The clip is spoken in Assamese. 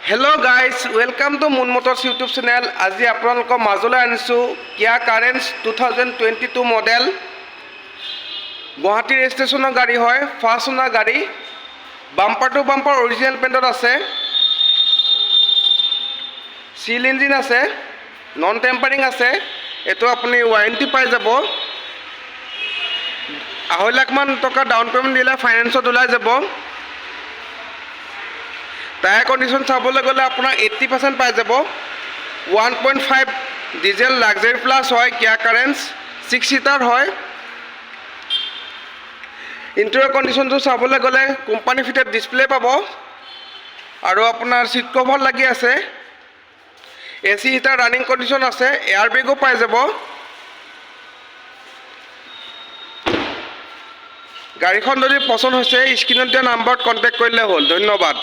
Hello' guys, welcome to moon Motors YouTube channel. আজি আপোনালোকৰ মাজলৈ আনিছোঁ কিয়া কাৰেন্স 2022 মডেল। গুৱাহাটী ৰেজিষ্ট্ৰেশ্যনৰ গাড়ী হয়, ফাৰ্ষ্ট অনাৰ গাড়ী। বাম্পাৰ টু বাম্পাৰ অৰিজিনেল পেইণ্টত আছে। চিল ইঞ্জিন আছে, নন টেম্পাৰিং আছে। এইটো আপুনি ৱাৰেণ্টি পাই যাব। 2.5 লাখমান টকা ডাউন পে'মেণ্ট দিলে ফাইনেন্সত ওলাই যাব। টায়াৰ কণ্ডিশ্যন চাবলৈ গ'লে আপোনাৰ 80% পাই যাব। 1.5 ডিজেল লাক্সাৰী প্লাছ হয়, কিয়া কাৰেন্স 6 সিটাৰ হয়। ইণ্টেৰিয়ৰ কণ্ডিশ্যনটো চাবলৈ গ'লে কোম্পানী ফিটেড ডিছপ্লে পাব আৰু আপোনাৰ চিট কভাৰ লাগি আছে। AC হিটাৰ ৰানিং কণ্ডিশ্যন আছে, এয়াৰ বেগো পাই যাব। গাড়ীখন যদি পচন্দ হৈছে স্ক্ৰীণত দিয়া নাম্বাৰত কণ্টেক্ট কৰিলে হ'ল। ধন্যবাদ।